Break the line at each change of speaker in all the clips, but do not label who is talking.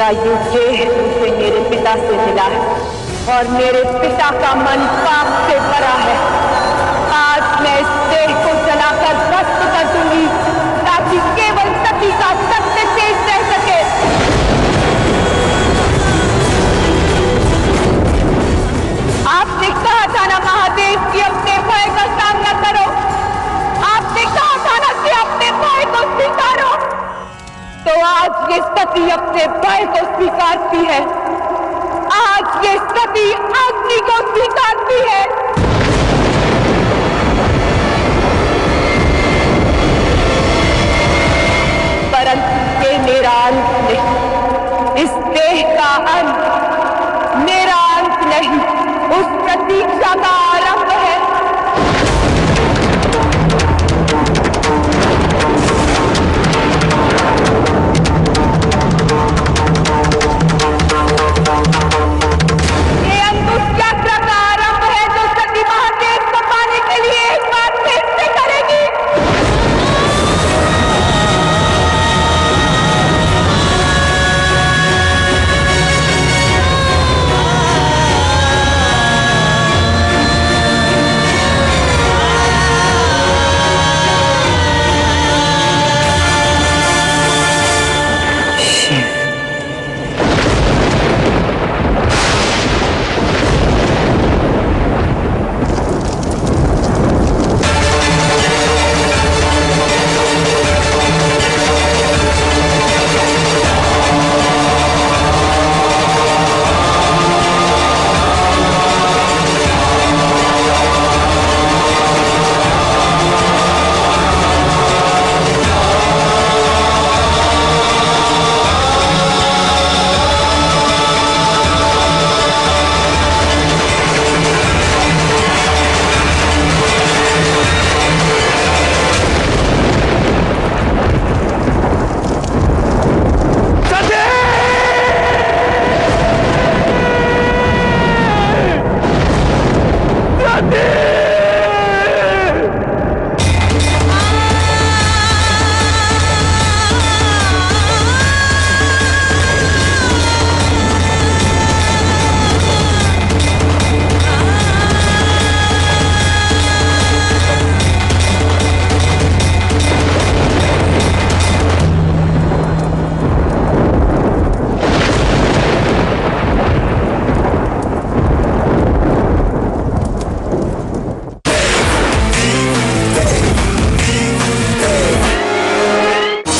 आयु जेह से मेरे पिता से मिला है और मेरे पिता का मन पाप से भरा है। आज मैं इस देह को जलाकर ध्वस्त कर दूंगी ताकि केवल सती का सत्य शेष रह सके। आपने कहा था ना महादेव कि अपने भय का सामना करो, आपने कहा था ना कि अपने भय को स्वीकारो, तो आज ये सती अपने भय को स्वीकारती है। आज ये सती अग्नि को स्वीकारती है। परंतु ये मेरा अंत नहीं, इस देह का अंत मेरा अंत नहीं, उस प्रतीक्षा का आरंभ है। ये अंत उस यात्रा का आरंभ है जो सती महादेव को पाने के लिए एक बार फिर से करेगी।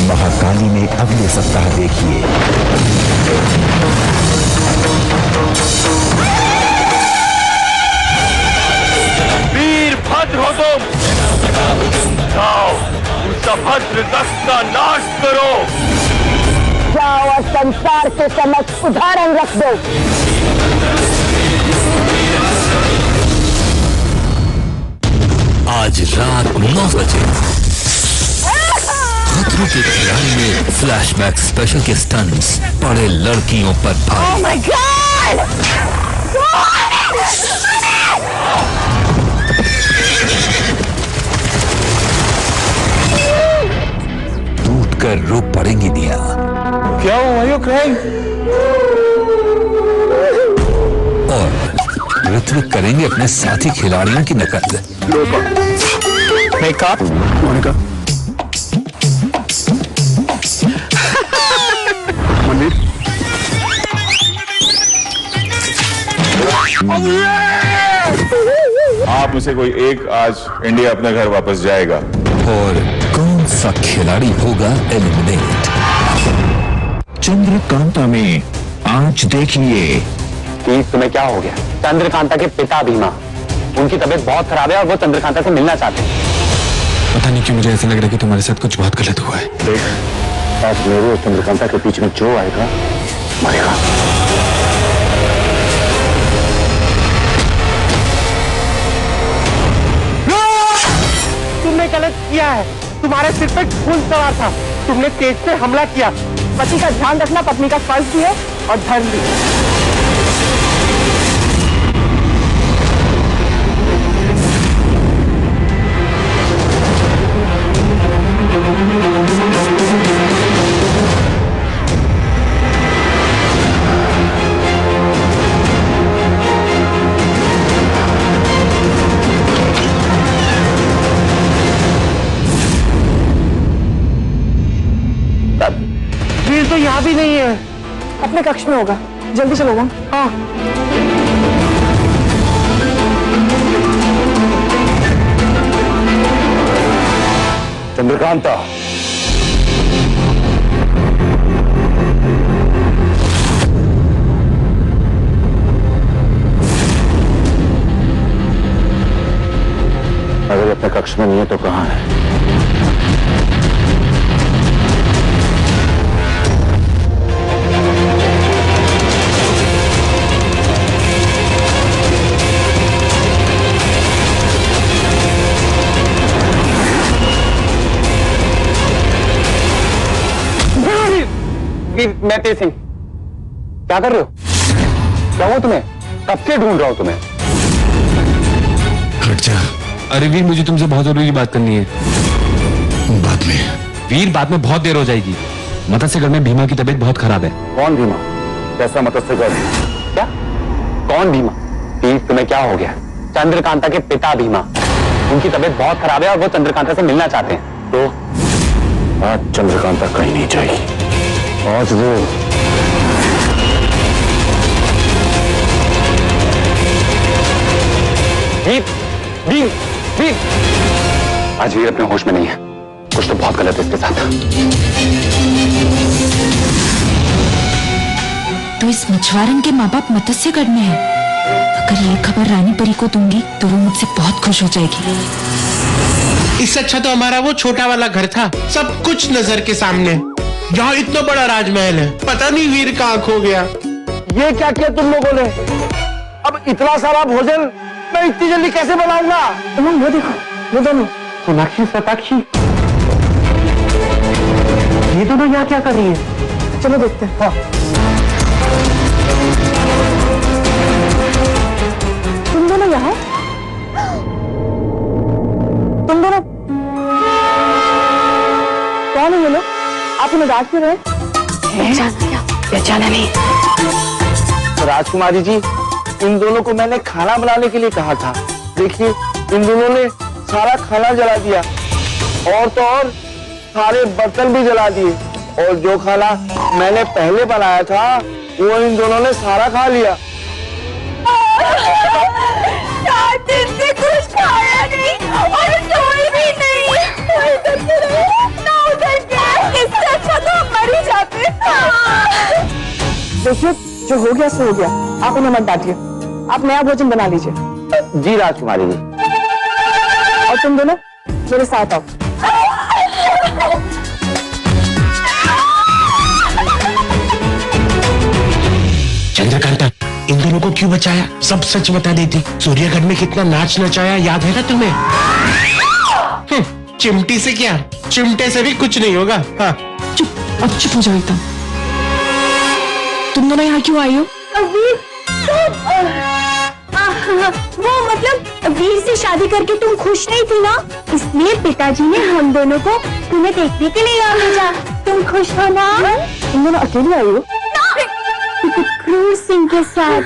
महाकाली में अगले सप्ताह देखिए
वीरभद्र हो तुम, जाओ उस अभद्र दस्त का नाश करो।
जाओ और संसार के समक्ष उदाहरण रख दो।
आज रात 9 बजे खतरों के खिलाड़ी में फ्लैशबैक स्पेशल के स्टंट्स बड़े लड़कियों पर भारी।
Oh my God!
टूट कर रो पड़ेंगी दिया।
क्या हुआ? Are you crying?
और ऋत्विक करेंगे अपने साथी खिलाड़ियों की नकल।
मेकअप मोनिका मंदिर आप में से कोई एक आज इंडिया अपने घर वापस जाएगा।
और कौन सा खिलाड़ी होगा एलिमिनेट?
चंद्रकांता में आज देखिए
कि तुम्हें क्या हो गया। चंद्रकांता के पिता भीमा, उनकी तबीयत बहुत खराब है और वो चंद्रकांता से मिलना चाहते हैं।
पता नहीं क्यों मुझे ऐसा लग रहा है कि तुम्हारे साथ कुछ बहुत गलत हुआ है।
देख, आज मेरे और चंद्रकांता के बीच में जो आएगा मरेगा।
तुमने गलत किया है। तुम्हारे सिर पे खून सवार था, तुमने तेज से हमला किया। पति का ध्यान रखना पत्नी का फर्ज भी है और धर्म भी। वीर तो यहाँ भी नहीं है।
अपने कक्ष में होगा, जल्दी चलो ना।
हाँ।
चंद्रकांता, अगर अपने कक्ष में नहीं है तो कहाँ है? मैं तेज सिंह, क्या कर रहे हो? क्या हुआ तुम्हें? कब से ढूंढ रहा हूं तुम्हें।
हट जा। अरे वीर, मुझे तुमसे बहुत जरूरी बात करनी है। बाद में वीर, बाद में बहुत देर हो जाएगी। मत्स्यगढ़ में भीमा की तबीयत बहुत खराब है।
कौन भीमा? कैसा मत्स्यगढ़? क्या? कौन भीमा? वीर, तुम्हें क्या हो गया? चंद्रकांता के पिता भीमा, उनकी तबीयत बहुत खराब है और वो चंद्रकांता से मिलना चाहते हैं। तो आज चंद्रकांता कहीं नहीं जाएगी। आज वो वीर, वीर, वीर, आज वीर अपने होश में नहीं है। कुछ तो बहुत गलत है इसके साथ।
तो इस मछुआरन के माँ बाप मत्स्यगढ़ में है। अगर ये खबर रानी परी को दूंगी तो वो मुझसे बहुत खुश हो जाएगी।
इससे अच्छा तो हमारा वो छोटा वाला घर था, सब कुछ नजर के सामने। यहाँ इतना बड़ा राजमहल है, पता नहीं वीर कहाँ खो गया।
ये क्या किया तुम लोगों ने? अब इतना सारा भोजन मैं इतनी जल्दी कैसे बनाऊंगा? वो देखो, वो दोनों सोनाक्षी सताक्षी, ये दोनों यहाँ क्या कर रही है? चलो देखते हैं। हाँ। तुम दोनों यहाँ? तुम दोनों कौन है ये लोग? आप उन्हें डांट क्यों रहे?
पहचाना नहीं।
राजकुमारी जी, इन दोनों को मैंने खाना बनाने के लिए कहा था। देखिए, इन दोनों ने सारा खाना जला दिया और तो और सारे बर्तन भी जला दिए। और जो खाना मैंने पहले बनाया था वो इन दोनों ने सारा खा लिया।
4 दिन से कुछ खाया नहीं और सोई भी नहीं। ना उधर क्या, इससे अच्छा तो हम मर ही जाते। देखिए, जो हो गया सो हो गया। आप उन्हें मत डांटिए, आप नया भोजन बना लीजिए।
जी राजकुमारी जी।
और तुम दोनों मेरे साथ आओ।
चंद्रकांता, इन दोनों को क्यों बचाया? सब सच बता देती। सूर्यगढ़ में कितना नाच नचाया, याद है ना तुम्हें? चिमटी से क्या, चिमटे से भी कुछ नहीं होगा। हाँ।
चुप, अब चुप हो जाओ एकदम। तुम दोनों यहाँ क्यों आई हो?
वो मतलब वीर से शादी करके तुम खुश नहीं थी ना, इसलिए पिताजी ने हम दोनों को तुम्हें देखने के लिए यहाँ भेजा। तुम खुश हो ना?
तुम दोनों अकेले आई हो?
क्रूर सिंह के साथ।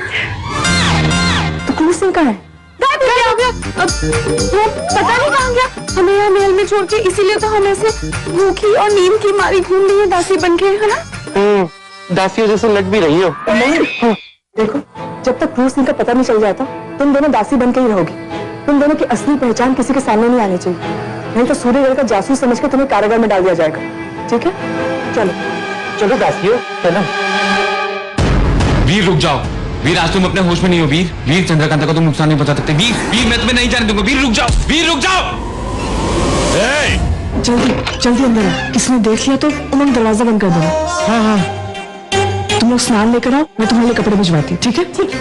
तो क्रूर सिंह कहाँ है?
क्या हो गया? वो पता नहीं कहाँ गया। हमें यहाँ महल में छोड़ के, इसीलिए तो हम ऐसे भूखी और नींद की मारी घूम रही है दासी बन के, है ना?
दासियों जैसे लग भी रही हो। नहीं, देखो, जब तक क्रूर सिंह का पता नहीं चल जाता तुम दोनों दासी बन के ही रहोगी। तुम दोनों की असली पहचान किसी के सामने नहीं आनी चाहिए, नहीं तो सूर्यगढ़ का जासूस समझ के तुम्हें कारागार में डाल दिया जाएगा। ठीक है? चलो चलो दासियों, चलो।
वीर रुक जाओ। वीर, आज तुम अपने होश में नहीं हो। वीर, वीर, चंद्रकांता को तुम नुकसान नहीं पहुंचा सकते। वीर, वीर, मैं तुम्हें नहीं जाने दूंगा। वीर रुक जाओ, वीर रुक जाओ।
जल्दी जल्दी अंदर आओ। किसने देख लिया तो उमंग दरवाजा बंद कर देना।
हाँ हाँ।
तुम लोग स्नान लेकर आओ, मैं तुम्हारे लिए कपड़े भिजवाती हूँ। ठीक है? ठीक।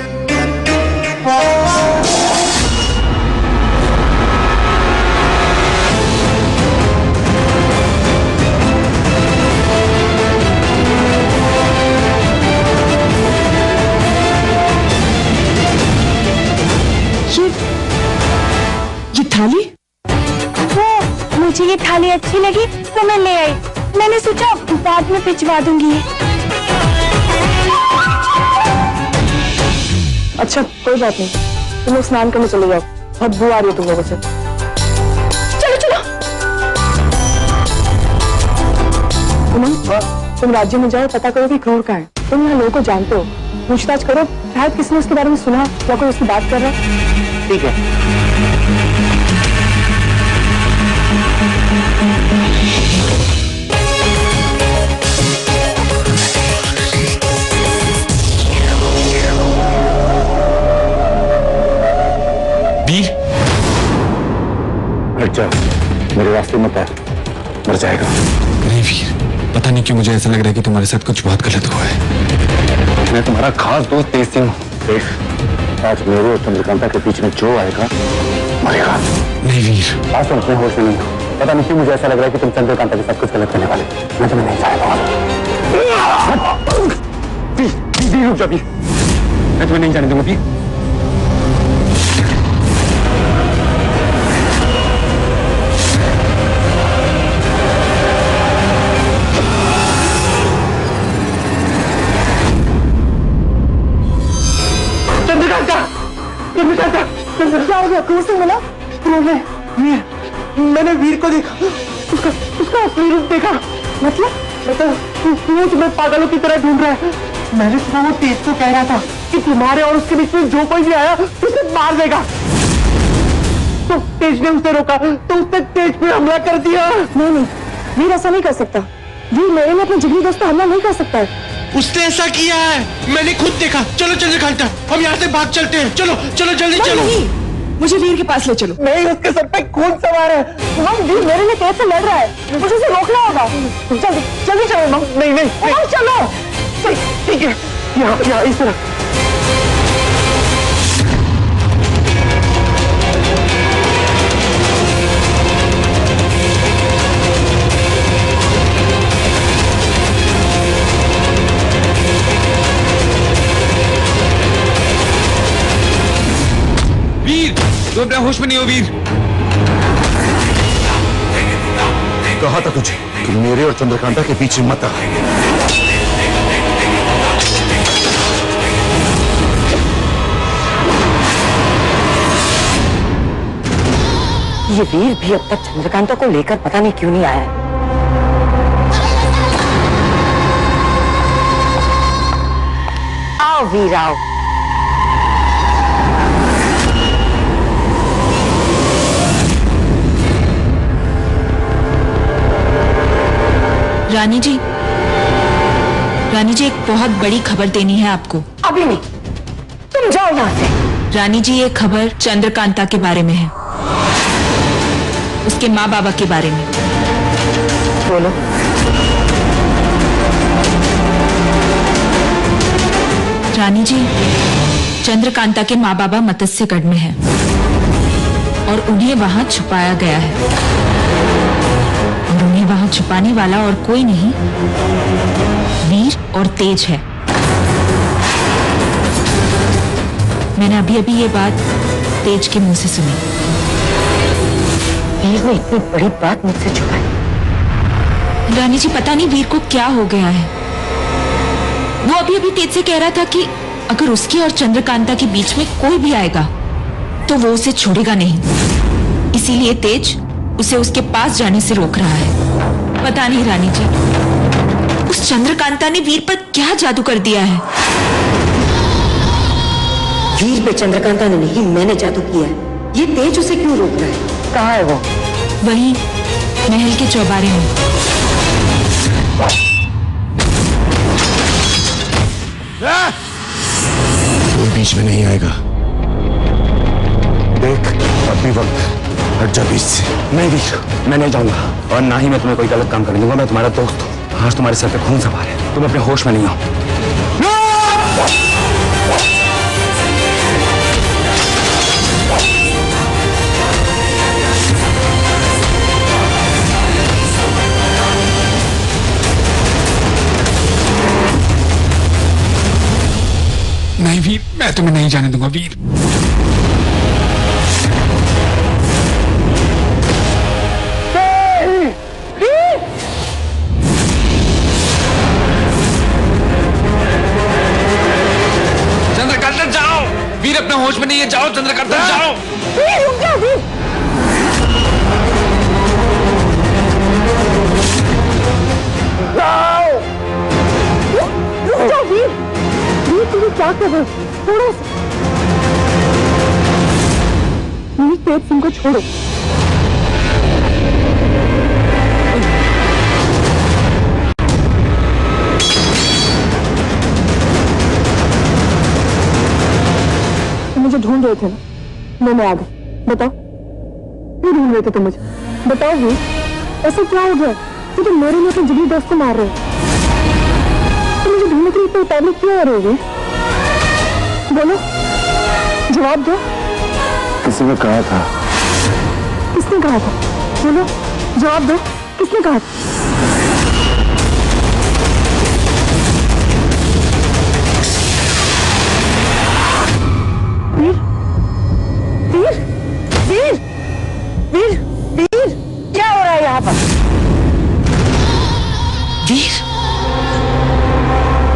ये थाली?
मुझे ये थाली अच्छी लगी तो मैं ले आई। मैंने सोचा बाद में भिजवा दूंगी।
अच्छा, कोई बात नहीं, तुम लोग स्नान करने चले जाओ। बहुत बू आ रही है तुम लोगों से।
चलो चलो।
उमंग, तुम राज्य में जाओ, पता करो कि क्रूर कहाँ है। तुम यहाँ लोगों को जानते हो, पूछताछ करो, शायद किसी ने उसके बारे में सुना या कोई उसकी बात कर रहा है।
ठीक है।
वीर,
हट जा, मेरे रास्ते मत आ, मर जाएगा।
नहीं वीर, पता नहीं क्यों मुझे ऐसा लग रहा है कि तुम्हारे साथ कुछ बहुत गलत हुआ है।
मैं तुम्हारा खास दोस्त तेज सिंह हूँ। देख, आज मेरे और चंद्रकांता के बीच में जो आएगा मरेगा।
नहीं वीर,
आज तुम अपने होश में नहीं हो। पता नहीं क्यों मुझे ऐसा लग रहा है कि तुम चंद्रकांता के साथ कुछ गलत करने वाले। मैं तुम्हें नहीं चाहता। रुक जा वीर, मैं तुम्हें नहीं जाने दूंगा वीर।
क्या हो गया? क्रूर से मिला?
वीर, मैंने वीर को देखा,
उसका असली रूप देखा। मतलब
वो तुम्हें पागलों की तरह ढूंढ रहा है। मैंने सुना वो तेज को कह रहा था कि तुम्हारे और उसके बीच में जो कोई भी आया उसे मार देगा। तो तेज ने उसे रोका तो उसने तेज पे हमला कर दिया।
नहीं, वीर ऐसा नहीं कर सकता। वीर मेरे लिए अपने जिगरी दोस्त पर हमला नहीं कर सकता है।
उसने ऐसा किया है, मैंने खुद देखा। चलो चंद्रकांता, हम यहाँ से भाग चलते हैं। चलो चलो जल्दी चलो।
मुझे वीर के पास ले चलो।
नहीं, उसके सर पे खून सवार है।
वीर मेरे लिए तेज से लड़ रहा है, मुझे उसे रोकना होगा। जल्दी जल्दी चलो।
नहीं
चलो।
ठीक है, यहाँ इस तरह।
वीर, तुम अपने होश में नहीं हो वीर।
कहा था तुझे कि मेरे और चंद्रकांता के पीछे मत आ।
ये वीर भी अब तक चंद्रकांता को लेकर पता नहीं क्यों नहीं आया है। आओ वीर आओ।
रानी जी, एक बहुत बड़ी खबर देनी है आपको।
अभी नहीं, तुम जाओ यहाँ से।
रानी जी, ये खबर चंद्रकांता के बारे में है, उसके माँ बाबा के बारे में।
बोलो।
रानी जी, चंद्रकांता के माँ बाबा मत्स्यगढ़ में हैं और उन्हें वहां छुपाया गया है। और उन्हें वहां छुपाने वाला और कोई नहीं, वीर और तेज है। मैंने अभी अभी ये बात तेज के मुंह से सुनी।
वीर ने इतनी बड़ी बात मुझसे छुपाई।
रानी जी, पता नहीं वीर को क्या हो गया है। वो अभी अभी तेज से कह रहा था कि अगर उसके और चंद्रकांता के बीच में कोई भी आएगा तो वो उसे छोड़ेगा नहीं। इसीलिए तेज उसे उसके पास जाने से रोक रहा है। पता नहीं रानी जी, उस चंद्रकांता ने वीर पर क्या जादू कर दिया है।
वीर पे चंद्रकांता ने नहीं, मैंने जादू किया है। ये तेज उसे क्यों रोक रहा है? कहाँ है वो?
वहीं महल के चौबारे में।
कोई बीच में नहीं आएगा। देख, अब भी वक्त हट जा बीच से। नहीं वीर, मैं नहीं जाऊंगा और ना ही मैं तुम्हें कोई गलत काम करने दूंगा। मैं तुम्हारा दोस्त हूँ। आज तुम्हारे सर पे खून सवार है, तुम अपने होश में नहीं हो।
नहीं वीर, मैं तुम्हें नहीं जाने दूंगा वीर। चंद्रकांता जाओ, वीर अपने होश में नहीं है। जाओ चंद्रकांता, जाओ।
वीर रुक जा, वीर।
जाओ,
क्या कर रहे हो? छोड़ो मेरी तेज सिंह को, छोड़ो। मुझे ढूंढ रहे थे ना, मैं आ गई। बताओ क्यों ढूंढ रहे थे तुम मुझे? बताओ भी, ऐसा क्या हो गया कि तुम मेरे लिए अपने जिगरी दोस्त को मार रहे हो? तुम मुझे ढूंढने के लिए इतने उतावले क्यों हो रहे हो? बोलो, जवाब दो।
किसी ने कहा था।
किसने कहा था? बोलो, जवाब दो, किसने कहा था? वीर, वीर, वीर, वीर, वीर, क्या हो रहा है यहाँ पर? वीर,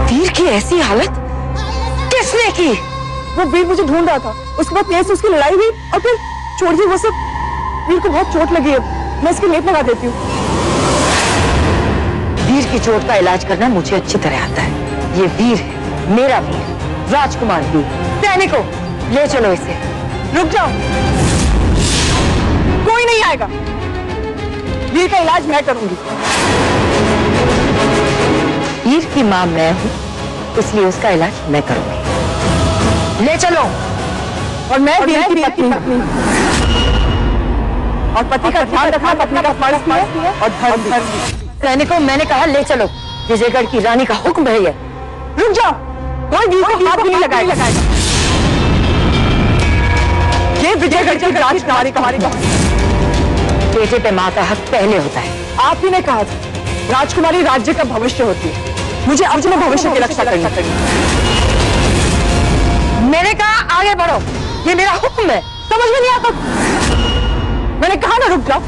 वीर की ऐसी हालत किसने की? वो वीर मुझे ढूंढ रहा था, उसके बाद तेज से उसकी लड़ाई हुई और फिर छोड़िए वो सब। वीर को बहुत चोट लगी है, मैं इसकी लेप लगा देती हूँ। वीर की चोट का इलाज करना मुझे अच्छी तरह आता है। ये वीर है, मेरा वीर, राजकुमार वीर। सैनिकों, ले चलो इसे। रुक जाओ, कोई नहीं आएगा। वीर का इलाज मैं करूंगी। वीर की मां मैं हूं, इसलिए उसका इलाज मैं करूंगी। ले चलो। और मैं वीर की पत्नी और पति का ध्यान रखना पत्नी का फर्ज है और धर्म भी। सैनिकों, मैंने कहा ले चलो। विजयगढ़ की रानी का हुक्म है ये। रुक जाओ, कोई वीर को हाथ नहीं लगाएगा। ये विजयगढ़ की राजकुमारी का बेटे पे मां का हक पहले होता है। आप ही ने कहा था राजकुमारी राज्य का भविष्य होती है, मुझे अपने भविष्य की रक्षा करनी है। मैंने कहा आगे बढ़ो, ये मेरा हुक्म है, समझ में नहीं आता? मैंने कहा ना रुक जाओ।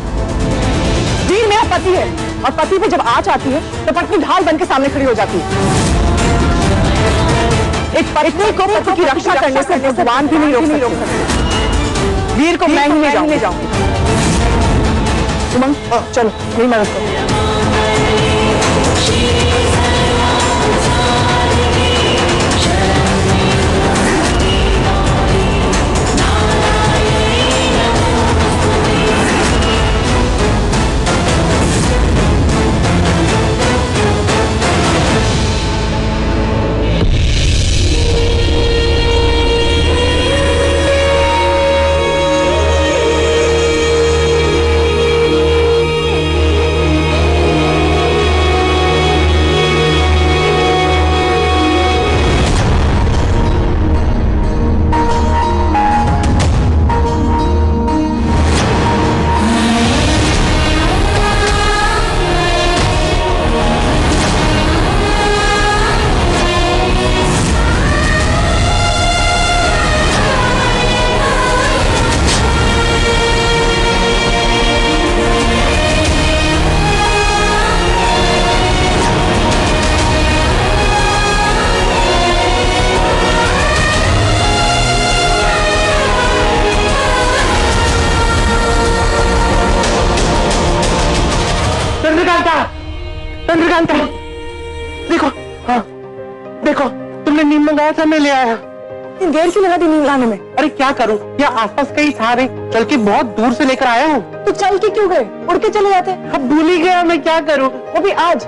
वीर मेरा पति है और पति पे जब आँच आती है तो पत्नी ढाल बन के सामने खड़ी हो जाती है। एक पत्नी को पति की रक्षा करने से भगवान भी नहीं रोक सकते। वीर को मैं ही ले जाऊंगी। उमंग, चलो मेरी मदद करो। चंद्रकांता, देखो, हाँ, देखो, तुमने नीम मंगाया था, मैं ले आया। देर क्यों लगा दी नीम लाने में? अरे क्या करूं, यहाँ आसपास कहीं था नहीं, चल के बहुत दूर से लेकर आया हूँ। तो चल के क्यों गए? उड़ के चले जाते। अब भूल ही गया, मैं क्या करूं, वो भी आज।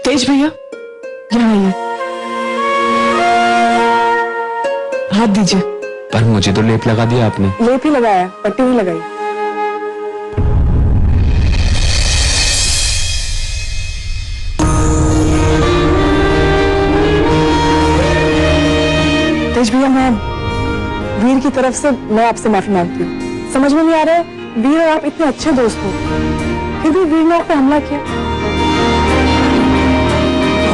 तेज भैया, यहाँ आइए, हाथ दीजिए।
पर मुझे तो लेप लगा दिया आपने।
लेप ही लगाया, पट्टी नहीं लगाई। तेज भैया, मैं वीर की तरफ से मैं आपसे माफी मांगती हूँ। समझ में नहीं आ रहा है, वीर और आप इतने अच्छे दोस्त हो, फिर भी वीर ने आप पे हमला किया।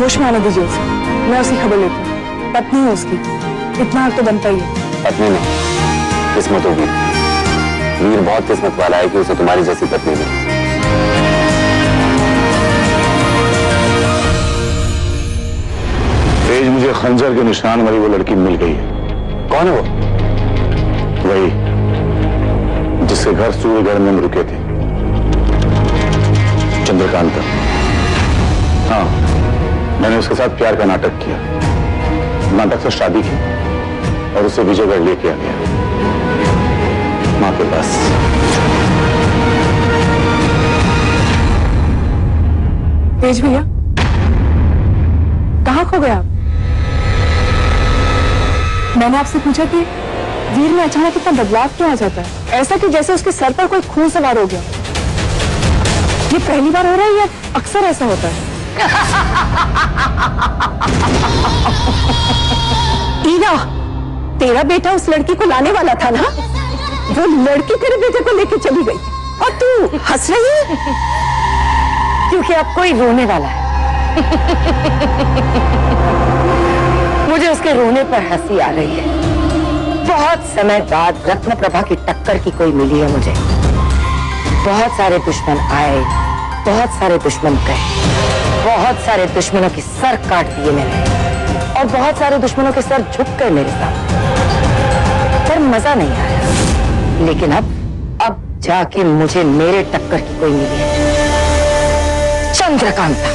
होश में आने दीजिए उसे, मैं उसकी खबर लेती हूँ। पत्नी है उसकी, इतना हक तो बनता ही है।
पत्नी नहीं, किस्मत होगी। वीर बहुत किस्मत वाला है कि उसे तुम्हारी जैसी पत्नी मिली।
तेज, मुझे खंजर के निशान वाली वो लड़की मिल गई है।
कौन है वो?
वही जिसके घर सूर्यगढ़ में हम रुके थे, चंद्रकांता। हाँ, मैंने उसके साथ प्यार का नाटक किया, नाटक से शादी की और उसे विजयगढ़ लेके आ गया, मां के पास।
तेज भैया, कहाँ खो गए आप? मैंने आपसे पूछा कि वीर में अचानक इतना बदलाव क्यों आ जाता है, ऐसा कि जैसे उसके सर पर कोई खून सवार हो गया। ये पहली बार हो रहा है या अक्सर ऐसा होता है? ईना, तेरा बेटा उस लड़की को लाने वाला था ना? वो लड़की तेरे बेटे को लेके चली गई और तू हंस रही है क्योंकि अब कोई रोने वाला है। मुझे उसके रोने पर हंसी आ रही है। बहुत समय बाद रत्न प्रभा की टक्कर की कोई मिली है मुझे। बहुत सारे दुश्मन आए, बहुत सारे दुश्मन गए, बहुत सारे दुश्मनों के सर काट दिए मैंने और बहुत सारे दुश्मनों के सर झुक गए मेरे साथ, पर मजा नहीं आया। लेकिन अब जाके मुझे मेरे टक्कर की कोई मिली है, चंद्रकांता।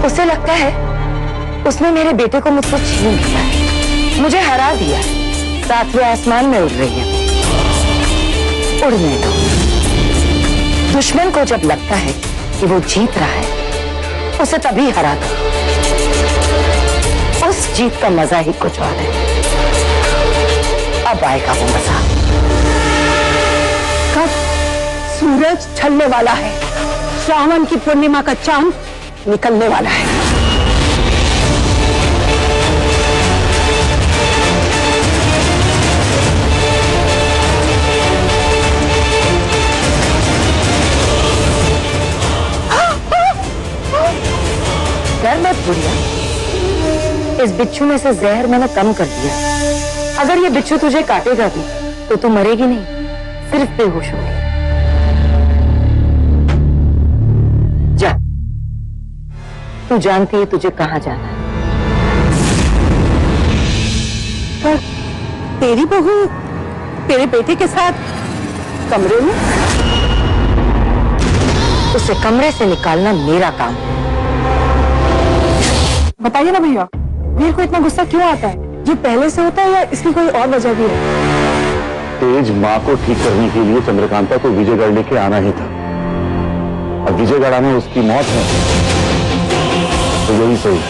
उसे लगता है उसने मेरे बेटे को मुझसे छीन लिया, मुझे हरा दिया, सातवें आसमान में उड़ रही है। उड़ने दो। दुश्मन को जब लगता है कि वो जीत रहा है, उसे तभी हरा दो। उस जीत का मजा ही कुछ और है। अब आएगा वो मजा। कब सूरज ढलने वाला है, श्रावण की पूर्णिमा का चांद निकलने वाला है। डर मत बुढ़िया, इस बिच्छू में से जहर मैंने कम कर दिया। अगर ये बिच्छू तुझे काटेगा भी तो तू मरेगी नहीं, सिर्फ बेहोश होगी। जा, तू जानती है तुझे कहां जाना है। पर तेरी बहू तेरे बेटे के साथ कमरे में, उसे कमरे से निकालना मेरा काम है। बताइए ना भैया, वीर को इतना गुस्सा क्यों आता है? ये पहले से होता है या इसकी कोई और वजह भी है?
तेज, माँ को ठीक करने के लिए चंद्रकांता को विजयगढ़ लेके आना ही था। अब विजयगढ़ आने उसकी मौत है तो यही सही।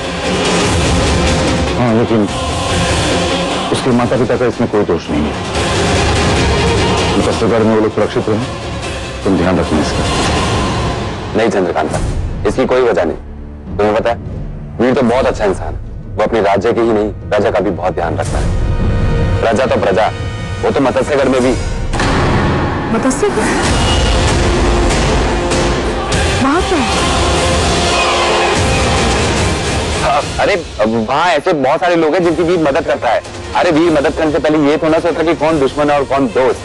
हाँ, लेकिन उसके माता पिता का इसमें कोई दोष नहीं है। छत्तीसगढ़ में वो लोग सुरक्षित रहे, तुम ध्यान रखना इसका।
नहीं चंद्रकांता, इसकी कोई वजह नहीं। तुम्हें पता है, वीर तो बहुत अच्छा इंसान है। वो अपने राज्य की ही नहीं, प्रजा का भी बहुत ध्यान रखता है। प्रजा तो प्रजा, वो तो मत्स्यगढ़ में भी।
मत्स्यगढ़ वहां क्या है?
अरे वहाँ ऐसे बहुत सारे लोग हैं जिनकी वीर मदद करता है। अरे वीर मदद करने से पहले ये तो ना सोचता कि कौन दुश्मन है और कौन दोस्त।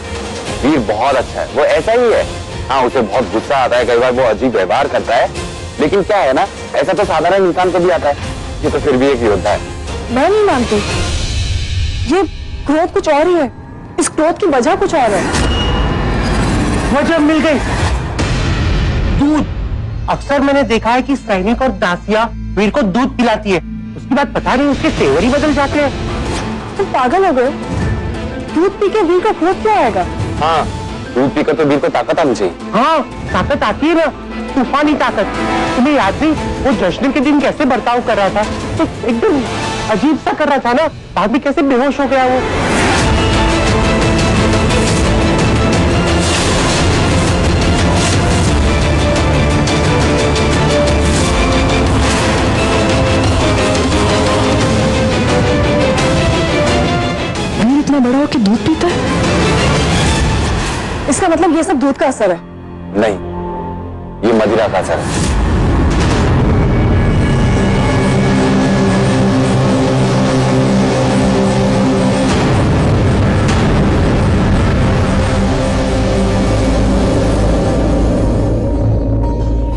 वीर बहुत अच्छा है, वो ऐसा ही है। हाँ, उसे बहुत गुस्सा आता है, कई बार वो अजीब व्यवहार करता है, लेकिन क्या है ना, ऐसा तो साधारण इंसान को भी आता है। ये तो फिर भी एक योद्धा है।
मैं नहीं मानती, ये क्रोध कुछ और ही है। इस क्रोध की वजह कुछ और है।
वजह मिल गई, दूध। अक्सर मैंने देखा है कि सैनिक और दासियां वीर को दूध पिलाती है, उसके बाद पता नहीं उसके तेवर ही बदल जाते हैं।
तुम पागल हो गए? दूध पी के वीर का क्रोध क्यों आएगा?
हाँ, दूध पीकर तो वीर को ताकत आनी चाहिए।
हाँ, ताकत आती है ना, तूफानी ताकत। तुम्हें याद नहीं वो जश्न के दिन कैसे बर्ताव कर रहा था? तो एकदम अजीब सा कर रहा था ना, बाद में कैसे बेहोश हो गया वो।
वीर इतना बड़ा हो कि दूध पीता है? इसका मतलब ये सब दूध का असर है?
नहीं, ये मदिरा का असर है।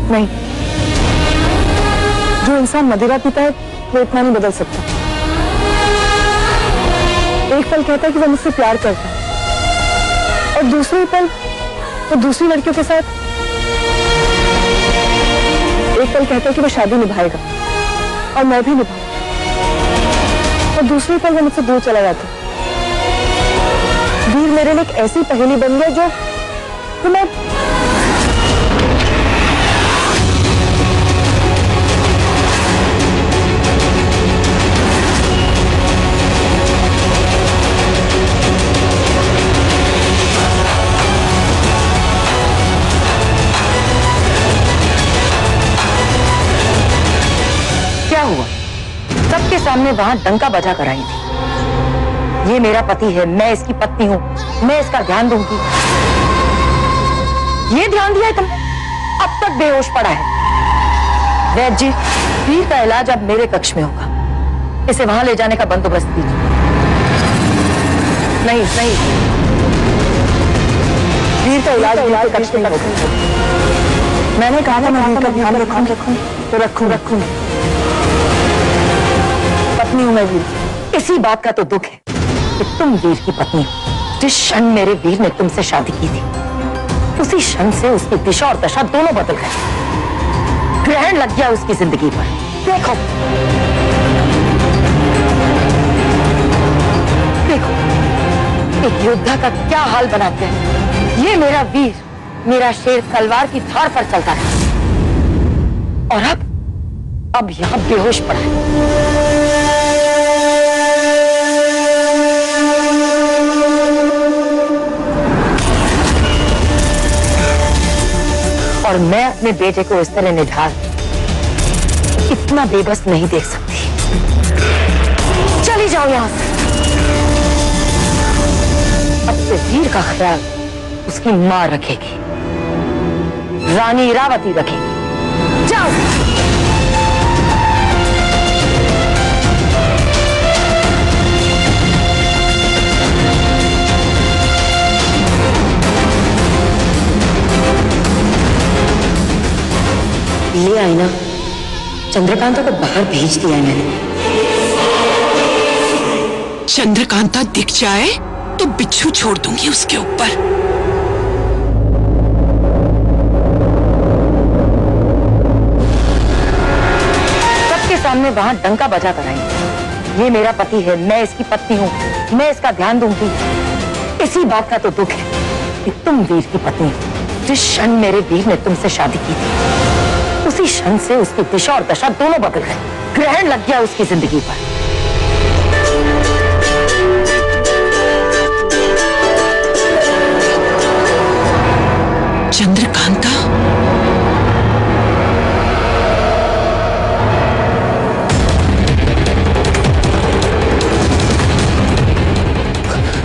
नहीं, जो इंसान मदिरा पीता है वो इतना नहीं बदल सकता। एक पल कहता है कि वो मुझसे प्यार करता है और दूसरे पल वो दूसरी लड़कियों के साथ, एक पल कहता है कि वो शादी निभाएगा और मैं भी निभाऊंगा और दूसरी पल वो मुझसे दूर चला जाता है। वीर मेरे लिए एक ऐसी पहेली बन गया जो मैं
क्या हुआ? सबके सामने वहां डंका बजा कर आई थी। ये मेरा पति है, मैं इसकी पत्नी हूं, मैं इसका ध्यान दूंगी। ये ध्यान दिया है तुमने? अब तक बेहोश पड़ा है। वैद्य जी, वीर का इलाज अब मेरे कक्ष में होगा। इसे वहां ले जाने का बंदोबस्त कीजिए। नहीं नहीं,
वीर का इलाज कक्ष में होगा। मैंने कहा था मैं वीर का ध्यान रखूंगी तो रखूंगी। पत्नी हूं मैं वीर।
इसी बात का तो दुख है कि तुम वीर की पत्नी हो। जिस क्षण मेरे वीर ने तुमसे शादी की थी, उसी क्षण से उसकी दिशा और दशा दोनों बदल गए। ग्रहण लग गया उसकी जिंदगी पर। देखो देखो, एक योद्धा का क्या हाल बनाते हैं। ये मेरा वीर, मेरा शेर तलवार की धार पर चलता है और अब यहां बेहोश पड़ा है। और मैं अपने बेटे को इस तरह निढाल, इतना बेबस नहीं देख सकती। चली जाओ यहां से। अब से वीर का ख्याल उसकी मां रखेगी, रानी इरावती रखेगी। जाओ। ले आई ना, चंद्रकांता को बाहर भेज दिया है मैंने।
चंद्रकांता दिख जाए तो बिच्छू छोड़ दूंगी उसके ऊपर।
सबके सामने वहां डंका बजा कर आई। ये मेरा पति है, मैं इसकी पत्नी हूं, मैं इसका ध्यान दूंगी। इसी बात का तो दुख है कि तुम वीर की पत्नी हो। जिस क्षण मेरे वीर ने तुमसे शादी की थी, उसी क्षण से उसकी दिशा और दशा दोनों बदल गए। ग्रहण लग गया उसकी जिंदगी पर।
चंद्रकांता,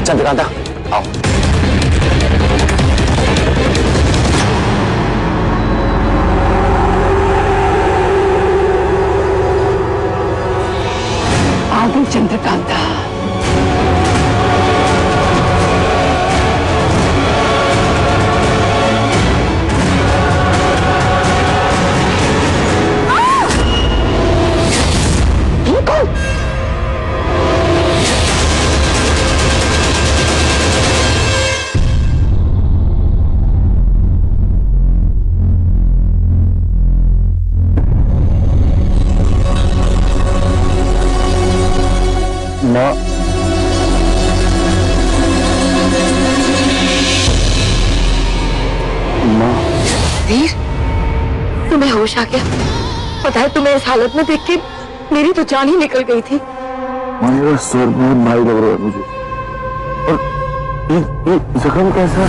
चंद्रकांता आओ।
आ गई चंद्रकांता।
माँ,
वीर, तुम्हें होश आ गया? पता है तुम्हें इस हालत में देख के मेरी तो जान ही निकल गई थी।
मेरा सर बहुत भारी लग रहा है मुझे। और ये जख्म कैसा?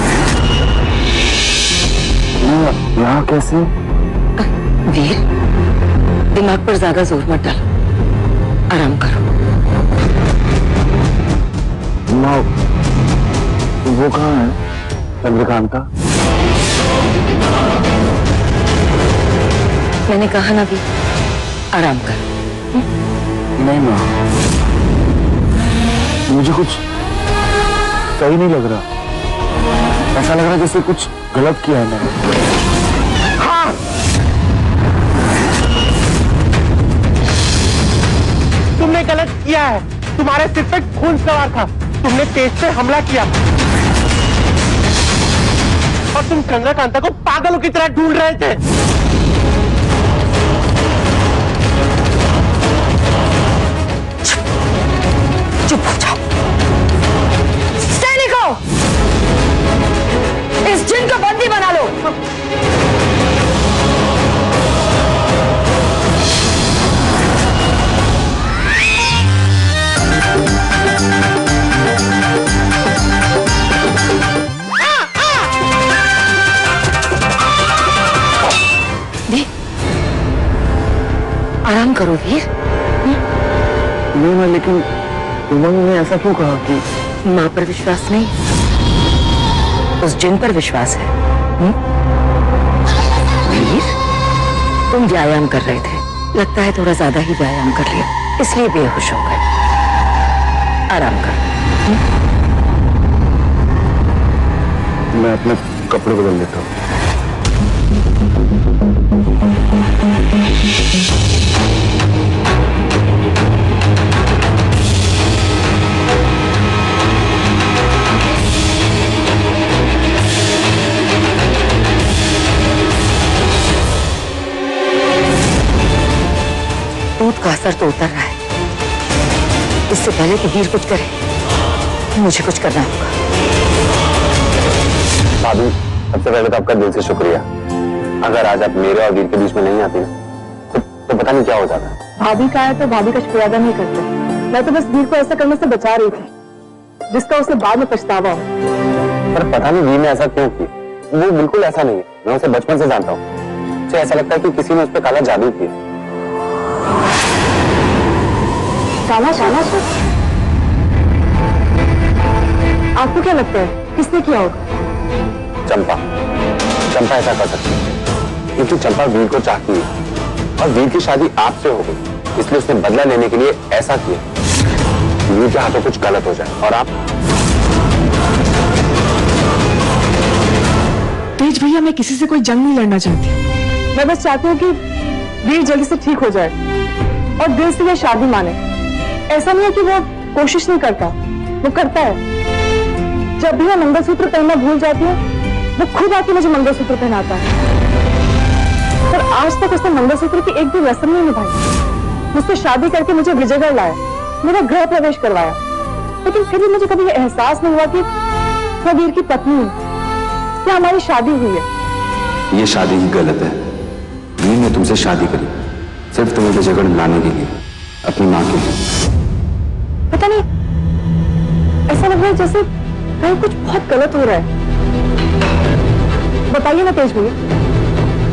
यहाँ कैसे?
वीर, दिमाग पर ज्यादा जोर मत डालो, आराम करो।
माँ, वो कहाँ है चंद्रकांता?
मैंने कहा ना वीर, आराम कर।
नहीं माँ, मुझे कुछ सही नहीं लग रहा। ऐसा लग रहा है जैसे कुछ गलत किया है मैंने।
हाँ,
तुमने गलत किया है। तुम्हारे सिर पे खून सवार था, तुमने तेज पे हमला किया और तुम चंद्रकांता को पागलों की तरह ढूंढ रहे थे।
चुप हो जाओ। सैनिकों, इस जिन को बंदी बना लो। आराम करो वीर।
नहीं मैं, लेकिन उमंग ने ऐसा क्यों कहा कि
मां पर विश्वास नहीं, उस जिन पर विश्वास है। वीर, तुम व्यायाम कर रहे थे, लगता है थोड़ा ज्यादा ही व्यायाम कर लिया, इसलिए बेहोश हो गए। आराम कर।
मैं अपने कपड़े बदल लेता हूँ।
दूध का असर तो उतर रहा है। इससे पहले कि वीर कुछ करे, मुझे कुछ करना होगा।
भाभी, सबसे पहले तो आपका दिल से शुक्रिया। अगर आज आप मेरे और वीर के बीच में नहीं आती तो पता नहीं क्या हो जाता।
भाभी का है तो भाभी का शुक्रिया अदा नहीं करते। मैं तो बस वीर को ऐसा करने से बचा रही थी जिसका उसे बाद में पछतावा हो।
पर पता नहीं वीर ने ऐसा क्यों किया। वो बिल्कुल ऐसा नहीं है, मैं उसे बचपन से जानता हूँ। मुझे ऐसा लगता है कि किसी ने उस पर काला जादू किया।
काला काला आपको क्या लगता है किसने किया होगा?
चंपा चंपा ऐसा कर सकती है क्योंकि चंपा वीर को चाहती है और वीर की शादी आपसे हो गई, इसलिए उसने बदला लेने के लिए ऐसा किया। वीर के हाथों कुछ गलत हो जाए और आप।
तेज भैया, मैं किसी से कोई जंग नहीं लड़ना चाहती। मैं बस चाहती हूँ कि वीर जल्दी से ठीक हो जाए और दिल से यह शादी माने। ऐसा नहीं है कि वो कोशिश नहीं करता, वो करता है। जब भी मैं मंगलसूत्र पहनना भूल जाती हूँ, वो खुद आके मुझे मंगलसूत्र पहनाता है। पर आज तक उसने मंगलसूत्र की एक भी रस्म नहीं निभाई। मुझसे शादी करके मुझे विजयगढ़ लाया, मेरा गृह प्रवेश करवाया, लेकिन फिर भी मुझे कभी यह एहसास नहीं हुआ कि मैं वीर की पत्नी हूँ, क्या हमारी शादी हुई है।
ये शादी ही गलत है। वीर ने तुमसे शादी करी सिर्फ तुम्हें विजयगढ़ लाने के लिए, अपनी माँ के लिए।
पता नहीं, ऐसा लग रहा है जैसे कहीं कुछ बहुत गलत हो रहा है। बताइए ना तेज भैया,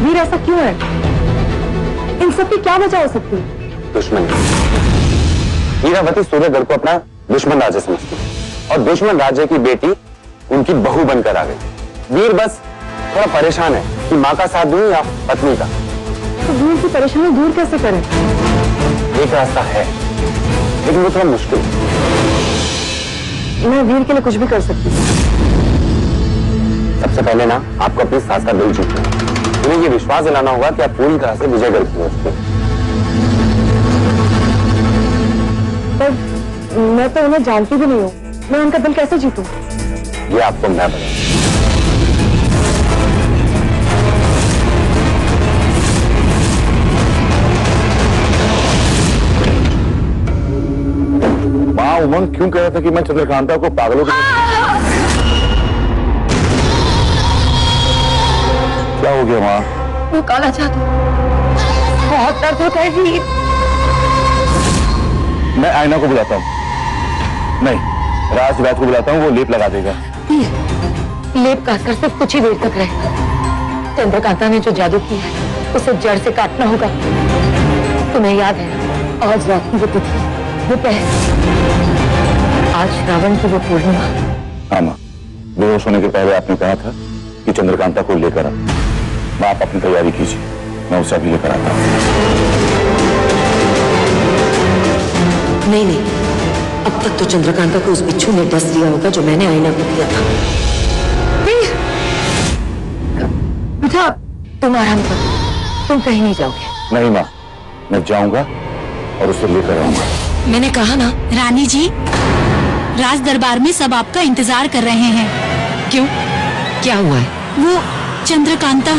वीर ऐसा क्यों है? इन सब की क्या वजह हो सकती है?
दुश्मन। हीरावती सूर्यगढ़ को अपना दुश्मन राज्य समझती और दुश्मन राज्य की बेटी उनकी बहू बनकर आ गई। वीर बस थोड़ा परेशान है कि माँ का साथ दूं या पत्नी का।
तो वीर की परेशानी दूर कैसे करें?
एक रास्ता है, लेकिन वो थोड़ा मुश्किल है।
मैं वीर के लिए कुछ भी कर सकती हूँ।
सबसे पहले ना आपको अपनी सास का दिल जीतना है। उन्हें ये विश्वास दिलाना होगा कि आप पूरी तरह से विजयगढ़ की हो।
पर मैं तो उन्हें जानती भी नहीं हूँ, मैं उनका दिल कैसे जीतूं?
ये आपको मैं बताऊं।
माँ, उमंग क्यों कह रहा था कि मैं चंद्रकांता को पागलों की क्या हो गया माँ?
वो काला जादू, बहुत दर्द होता है वीर।
मैं आईना को बुलाता हूँ। नहीं, राज को बुलाता हूँ, वो लेप लगा देगा।
लेप का असर सिर्फ कुछ ही देर तक रहेगा। चंद्रकांता ने जो जादू किया है उसे जड़ से काटना होगा। तुम्हें याद है आज रात की वो तिथि, वो आज रावण की वो पूर्णिमा।
हाँ माँ, बेहोश होने के पहले आपने कहा था कि चंद्रकांता को लेकर आ। माँ, आप अपनी तैयारी कीजिए, मैं उसे अभी लेकर आता हूँ।
नहीं, अब तक तो चंद्रकांता को उस बिच्छू ने डस लिया होगा जो मैंने आईना को दिया था। बेटा, तुम आराम करो, तुम कहीं नहीं जाओगे।
नहीं माँ, मैं जाऊंगा और उसे लेकर आऊंगा।
मैंने कहा ना।
रानी जी, राज दरबार में सब आपका इंतजार कर रहे हैं।
क्यों, क्या हुआ है?
वो चंद्रकांता।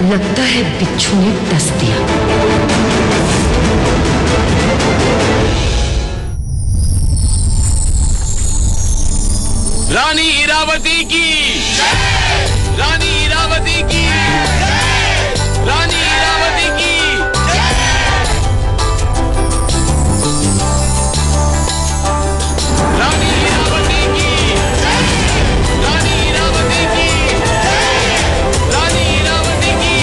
लगता है बिच्छू ने डस दिया।
रानी इरावती की, रानी इरावती की, रानी इरावती की। रानी इरावती की, रानी इरावती की, रानी इरावती की।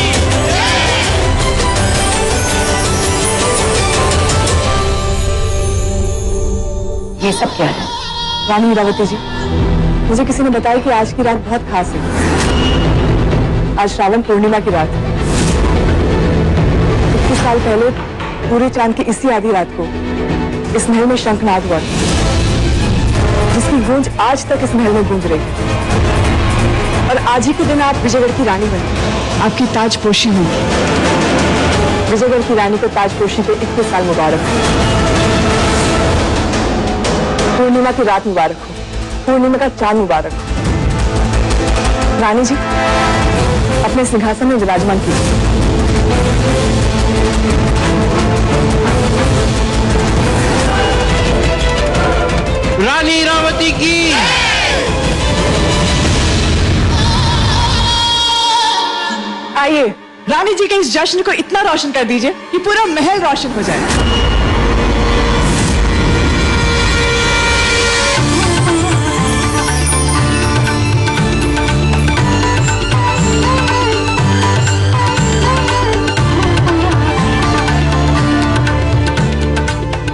ये सब क्या है?
रानी इरावती जी, मुझे किसी ने बताया कि आज की रात बहुत खास है। आज श्रावण पूर्णिमा की रात है। 21 साल पहले पूरे चांद की इसी आधी रात को इस महल में शंखनाद हुआ, जिसकी गूंज आज तक इस महल में गूंज रही है। और आज ही के दिन आप विजयगढ़ की रानी बनी, आपकी ताजपोशी हुई। विजयगढ़ की रानी को ताजपोशी के 21 साल मुबारक हो। पूर्णिमा की रात मुबारक हो, पूर्णिमा का चांद मुबारक हो। रानी जी, अपने सिंहासन में विराजमान कीजिए।
रानी इरावती की।
आइए, रानी जी के इस जश्न को इतना रोशन कर दीजिए कि पूरा महल रोशन हो जाए।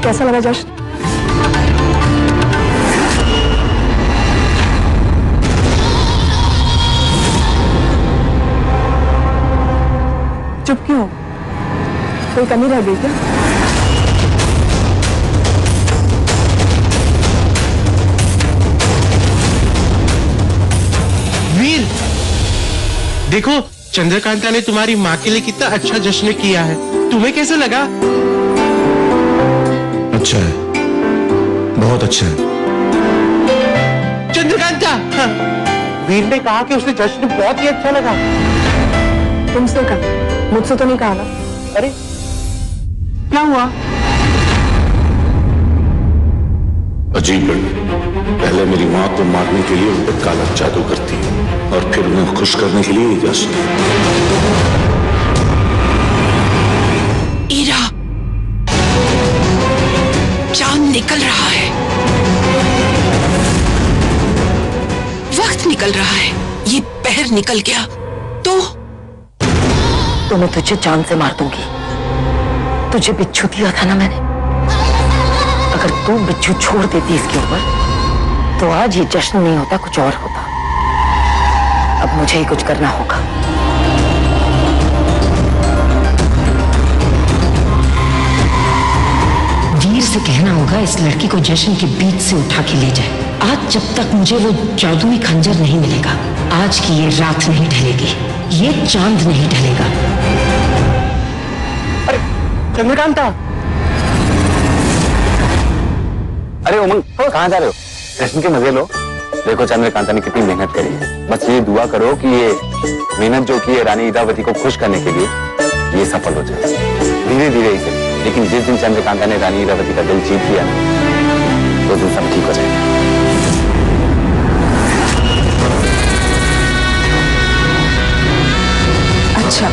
कैसा लगा जश्न? चुप क्यों? कोई कमी रह गई क्या?
वीर, देखो चंद्रकांता ने तुम्हारी माँ के लिए कितना अच्छा जश्न किया है। तुम्हें कैसा लगा?
अच्छा है, बहुत अच्छा है।
चंद्रकांता, हाँ। वीर ने कहा कि उसे जश्न बहुत ही अच्छा लगा।
तुमसे कहा, मुझसे तो नहीं कहा ना।
अरे क्या हुआ?
अजीब लड़की, पहले मेरी माँ को मारने के लिए उन पर काला जादू करती है और फिर उन्हें खुश करने के लिए जश्न।
ईरा, चांद निकल रहा है, वक्त निकल रहा है। ये पहर निकल गया
तो मैं तुझे जान से मार दूंगी। तुझे बिच्छू दिया था ना मैंने, अगर तू बिच्छू छोड़ देती इसके ऊपर तो आज ये जश्न नहीं होता, कुछ और होता। अब मुझे ही कुछ करना होगा।
वीर से कहना होगा इस लड़की को जश्न के बीच से उठा के ले जाए। आज जब तक मुझे वो जादुई खंजर नहीं मिलेगा, आज की ये रात नहीं ढलेगी, ये चांद नहीं ढलेगा।
अरे चंद्रकांता!
अरे उमंग, कहाँ जा रहे हो? जश्न के मजे लो। देखो चंद्रकांता ने कितनी मेहनत करी है। बस ये दुआ करो कि ये मेहनत जो की है रानी इरावती को खुश करने के लिए, ये सफल हो जाए। धीरे धीरे ही सही, लेकिन जिस दिन चंद्रकांता ने रानी इरावती का दिल जीत लिया ना, तो दिन सब ठीक हो जाएगा।
अच्छा,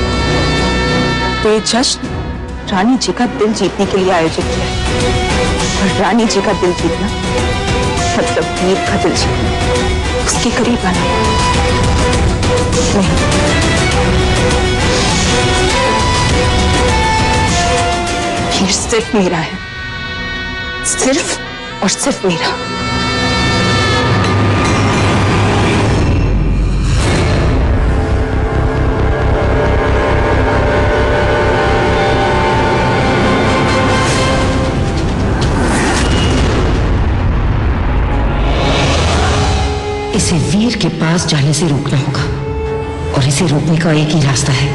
तो ये जश्न रानी जी का दिल जीतने के लिए आयोजित किया है। और रानी जी का दिल जीतना मतलब वीर का दिल जीतना, उसके करीब आना। नहीं, वीर सिर्फ मेरा है, सिर्फ और सिर्फ मेरा।
इसे वीर के पास जाने से रोकना होगा, और इसे रोकने का एक ही रास्ता है।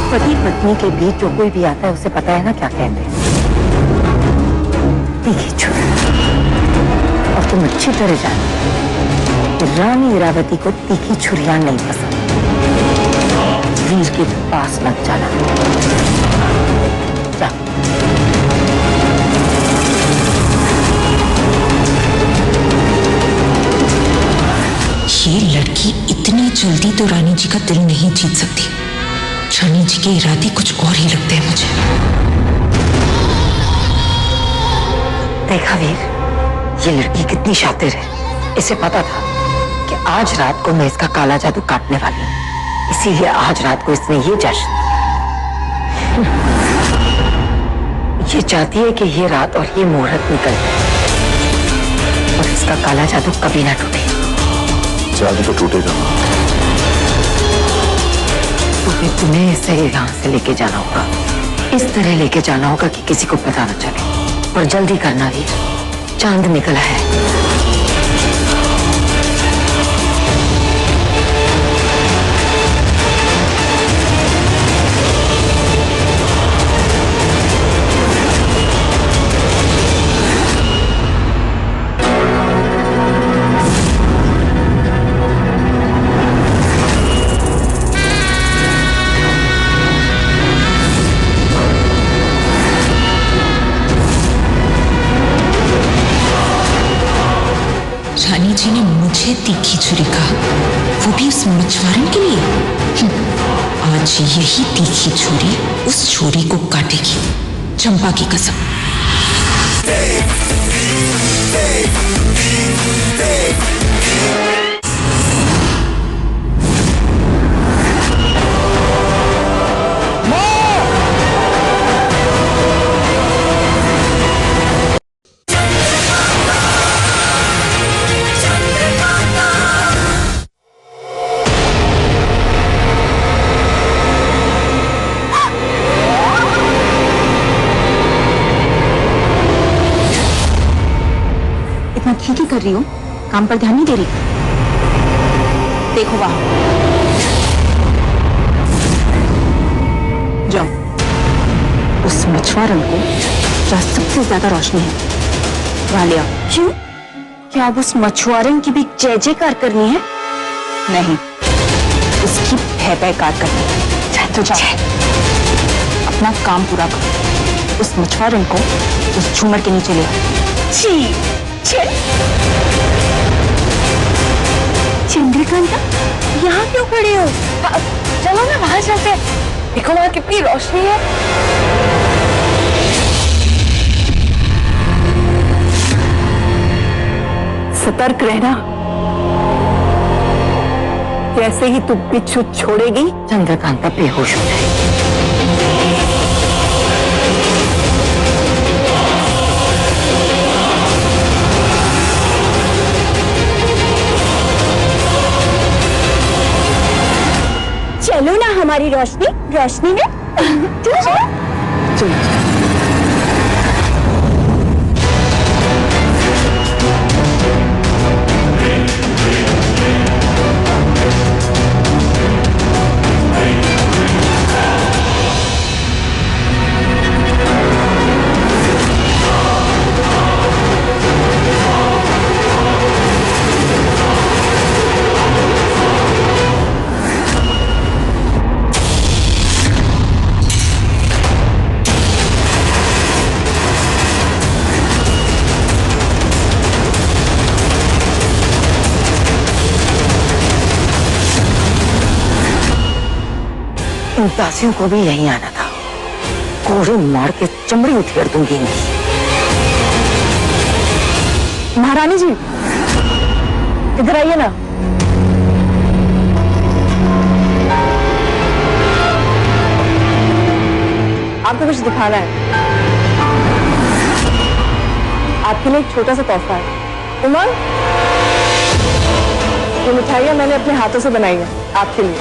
पति पत्नी के बीच जो कोई भी आता है उसे पता है ना क्या कहते हैं, तीखी छुरी। और तुम अच्छी तरह जानते हो कि रानी इरावती को तीखी छुरियां नहीं पसंद। वीर के पास मत जाना। जा।
ये लड़की इतनी जल्दी तो रानी जी का दिल नहीं जीत सकती। रानी जी के इरादे कुछ और ही लगते हैं मुझे।
देखा वीर, ये लड़की कितनी शातिर है। इसे पता था कि आज रात को मैं इसका काला जादू काटने वाली हूँ, इसीलिए आज रात को इसने ये जश्न। ये चाहती है कि ये रात और ये मुहूर्त निकल जाए और इसका काला जादू कभी ना टूटे।
जादू तो टूटेगा,
तो तुम्हें इसे यहाँ से लेके जाना होगा। इस तरह लेके जाना होगा कि किसी को पता न चले। और जल्दी करना वीर, चांद निकला है।
रानी जी ने मुझे तीखी छुरी कहा, वो भी उस मछुआरे के लिए। आज यही तीखी छुरी उस छोरी को काटेगी, चंपा की कसम।
ठीक ही कर रही हो, काम पर ध्यान नहीं दे रही। देखो वहां जाओ, उस मछुआरन को जहाँ सबसे ज्यादा रोशनी है वहां ले आओ। क्यों? क्या अब उस मछुआरन की भी जय जयकार करनी है? नहीं, उसकी भय-भयकार करनी है। तो जाओ, अपना काम पूरा करो। उस मछुआरन को उस झूमर के नीचे ले आओ। चंद्रकांता, यहाँ क्यों खड़े हो? चलो ना बाहर चलते हैं। देखो वहाँ कितनी रोशनी है। सतर्क रहना, जैसे ही तू बिच्छू छोड़ेगी
चंद्रकांता बेहोश हो जाएगी।
चलो ना हमारी रोशनी में। चलो।
इन दासियों को भी यहीं आना था। कोड़े मार के चमड़ी उठेड़ दूंगी इनकी।
महारानी जी, इधर आइए ना। आपको कुछ दिखाना है। आपके लिए एक छोटा सा तोहफा है। उमंग, ये मिठाइयाँ मैंने अपने हाथों से बनाई है आपके लिए।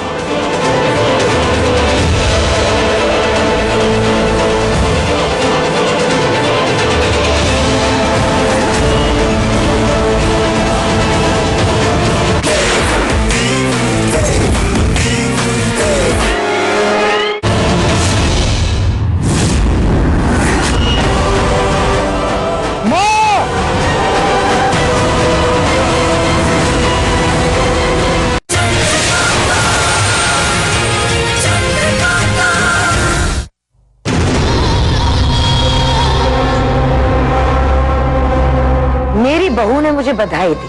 बहू ने मुझे बधाई दी,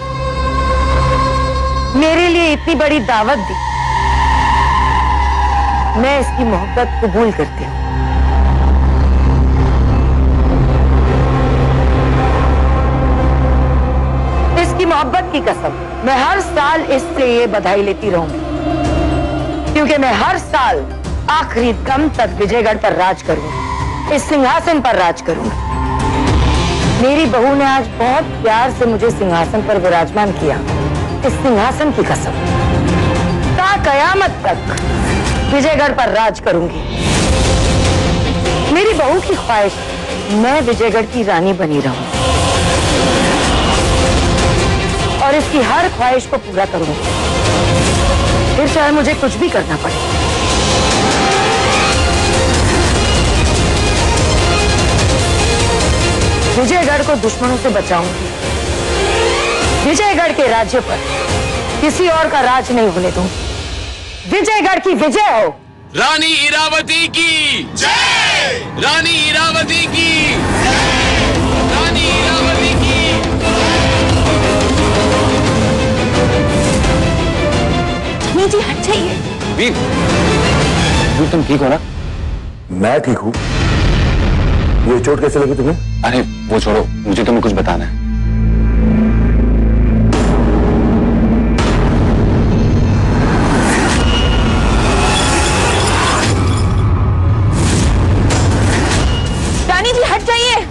मेरे लिए इतनी बड़ी दावत दी। मैं इसकी मोहब्बत कबूल करती हूँ। इसकी मोहब्बत की कसम, मैं हर साल इससे ये बधाई लेती रहूंगी, क्योंकि मैं हर साल आखिरी दम तक विजयगढ़ पर राज करूंगी, इस सिंहासन पर राज करूंगी। मेरी बहू ने आज बहुत प्यार से मुझे सिंहासन पर विराजमान किया। इस सिंहासन की कसम, ता कयामत तक विजयगढ़ पर राज करूंगी। मेरी बहू की ख्वाहिश, मैं विजयगढ़ की रानी बनी रहूं और इसकी हर ख्वाहिश को पूरा करूंगी, फिर चाहे मुझे कुछ भी करना पड़े। विजयगढ़ को दुश्मनों से बचाऊंगी। विजयगढ़ के राज्य पर किसी और का राज नहीं होने दूंगी। विजयगढ़ की विजय हो।
रानी इरावती की जय! रानी इरावती की जय! रानी इरावती की।
धनी जी हट जाइए।
वीर, तुम ठीक हो ना?
मैं ठीक हूं। ये चोट कैसे लगी तुम्हें?
अरे वो छोड़ो, मुझे तुम्हें कुछ बताना है।
रानी जी हट जाइए।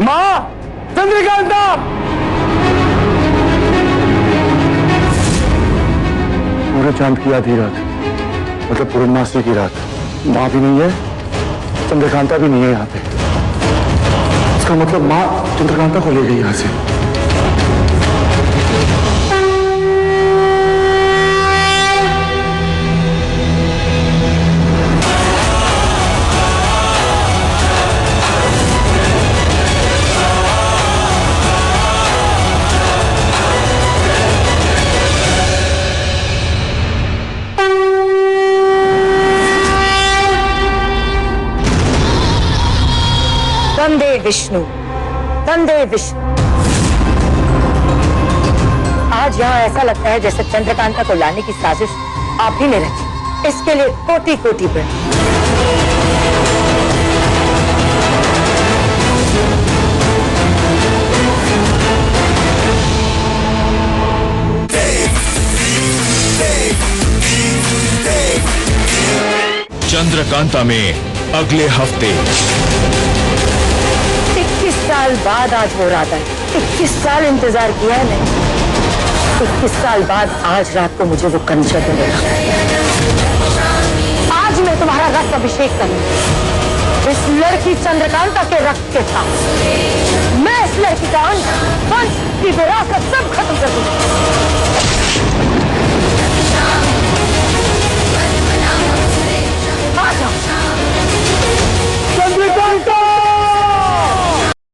मां, चंद्रकांता!
पूरे चांद की आधी रात, मतलब पूर्णमासी की रात। माँ भी नहीं है, चंद्रकांता भी नहीं है यहाँ पे। इसका मतलब माँ चंद्रकांता को ले गई यहाँ से।
वंदे विष्णु, वंदे विष्णु। आज यहाँ ऐसा लगता है जैसे चंद्रकांता को लाने की साजिश आप ही ने रची। इसके लिए कोटि कोटि प्रणाम।
चंद्रकांता में अगले हफ्ते
21 साल बाद आज हो रहा था। 21 साल इंतजार किया है मैंने। 21 साल बाद आज रात को मुझे वो कंचन मिलेगा। आज मैं तुम्हारा रक्त अभिषेक करूंगी इस लड़की चंद्रकांता के रक्त के साथ। मैं इस लड़की का अंश, वंश की विरासत सब खत्म कर दूंगी। आ जाओ।
चंद्रकांता!